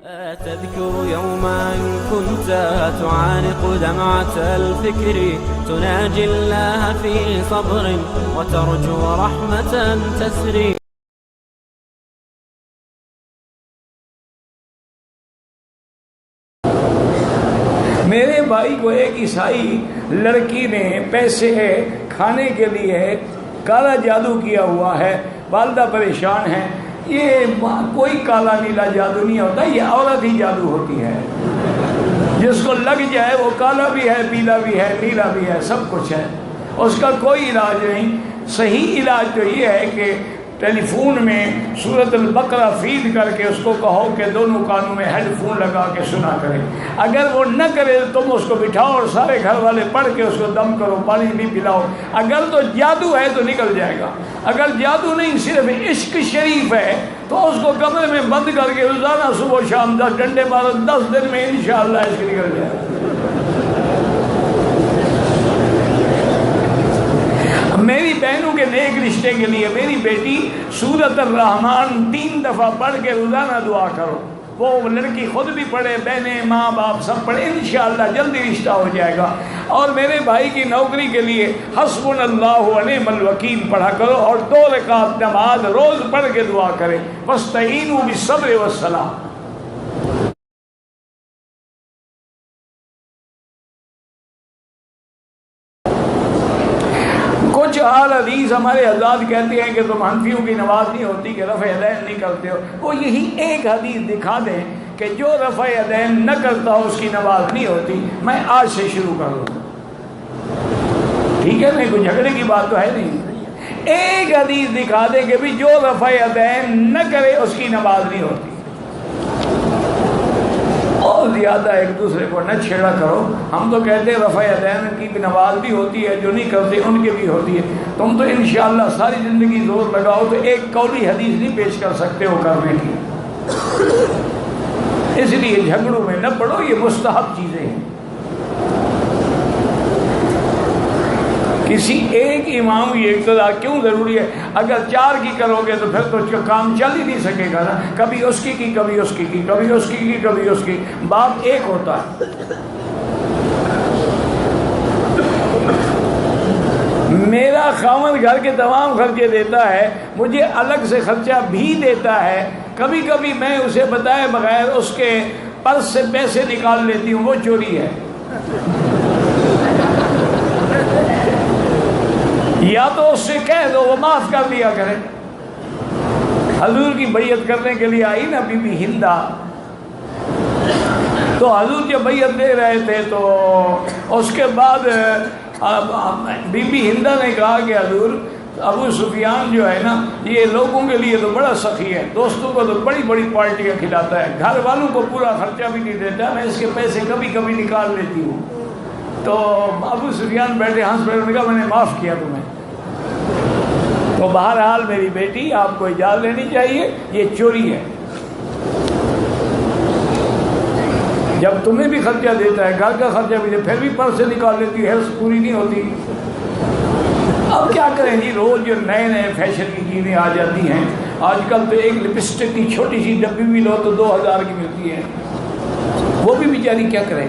تذكر يوما كنت تعانق دمعة الفكر تناجي الله في صبر وترجو رحمة تسري. میرے بھائی کو ایک عیسائی لڑکی نے پیسے کھانے کے لیے کالا جادو کیا ہوا ہے، والدہ پریشان ہے. یہ کوئی کالا نیلا جادو نہیں ہوتا، یہ عورت ہی جادو ہوتی ہے. جس کو لگ جائے وہ کالا بھی ہے، پیلا بھی ہے، نیلا بھی ہے، سب کچھ ہے. اس کا کوئی علاج نہیں. صحیح علاج تو یہ ہے کہ ٹیلی فون میں سورۃ البقرہ فیڈ کر کے اس کو کہو کہ دونوں کانوں میں ہیڈ فون لگا کے سنا کرے. اگر وہ نہ کرے تو تم اس کو بٹھاؤ اور سارے گھر والے پڑھ کے اس کو دم کرو، پانی بھی پلاؤ. اگر تو جادو ہے تو نکل جائے گا. اگر جادو نہیں صرف عشق شریف ہے تو اس کو کمرے میں بند کر کے روزانہ صبح و شام 10 ڈنڈے مارو، 10 دن میں انشاءاللہ عشق نکل جائے گا. میری بہنوں کے نیک رشتے کے لیے میری بیٹی سورۃ الرحمن 3 دفعہ پڑھ کے روزانہ دعا کرو. وہ لڑکی خود بھی پڑھے، بہنیں، ماں باپ سب پڑھے، انشاءاللہ جلدی رشتہ ہو جائے گا. اور میرے بھائی کی نوکری کے لیے حسبنا اللہ و نعم الوکیل پڑھا کرو اور 2 رکعت نماز روز پڑھ کے دعا کرے. واستعینوا بالصبر والصلاۃ. کچھ اہل حدیث ہمارے حضرات کہتے ہیں کہ تم حنفیوں کی نماز نہیں ہوتی کہ رفع یدین نہیں کرتے ہو. وہ یہی ایک حدیث دکھا دیں کہ جو رفع یدین نہ کرتا ہو اس کی نماز نہیں ہوتی. میں آج سے شروع کروں، ٹھیک ہے؟ نہیں کوئی جھگڑے کی بات تو ہے نہیں. ایک حدیث دکھا دیں کہ بھی جو رفع یدین نہ کرے اس کی نماز نہیں ہوتی. اور زیادہ ایک دوسرے کو نہ چھیڑا کرو. ہم تو کہتے ہیں رفع یدین کی نماز بھی ہوتی ہے، جو نہیں کرتے ان کے بھی ہوتی ہے. تم تو انشاءاللہ ساری زندگی زور لگاؤ تو ایک قولی حدیث نہیں پیش کر سکتے ہو کرنے کی. اس لیے جھگڑوں میں نہ پڑو، یہ مستحب چیزیں ہیں. کسی ایک امام کی اقتداء کیوں ضروری ہے؟ اگر 4 کی کرو گے تو پھر تو کام چل ہی نہیں سکے گا نا. کبھی اس کی کبھی اس کی کبھی اس کی کبھی اس کی. باپ ایک ہوتا ہے. میرا خاوند گھر کے تمام خرچے دیتا ہے، مجھے الگ سے خرچہ بھی دیتا ہے. کبھی کبھی میں اسے بتائے بغیر اس کے پرس سے پیسے نکال لیتی ہوں، وہ چوری ہے. یا تو اس سے کہہ دو وہ معاف کر دیا کرے. حضور کی بیعت کرنے کے لیے آئی نا بی بی ہندا، تو حضور جب بیعت دے رہے تھے تو اس کے بعد بی بی ہندا نے کہا کہ حضور ابو سفیان جو ہے نا یہ لوگوں کے لیے تو بڑا سخی ہے، دوستوں کو تو بڑی بڑی پارٹیاں کھلاتا ہے، گھر والوں کو پورا خرچہ بھی نہیں دیتا، میں اس کے پیسے کبھی کبھی نکال لیتی ہوں. تو ابو سفیان بیٹھے ہنس پڑے، انہوں نے کہا میں نے معاف کیا تمہیں. تو بہرحال میری بیٹی آپ کو اجازت لینی چاہیے، یہ چوری ہے. جب تمہیں بھی خرچہ دیتا ہے، گھر کا خرچہ بھی دے، پھر بھی پرس سے نکال لیتی ہے، ہیلث پوری نہیں ہوتی. اب کیا کریں جی، روز جو نئے نئے فیشن کی چیزیں آ جاتی ہیں. آج کل تو ایک لپسٹک کی چھوٹی سی ڈبی بھی لو تو 2000 کی ملتی ہے. وہ بھی بیچاری کیا کرے.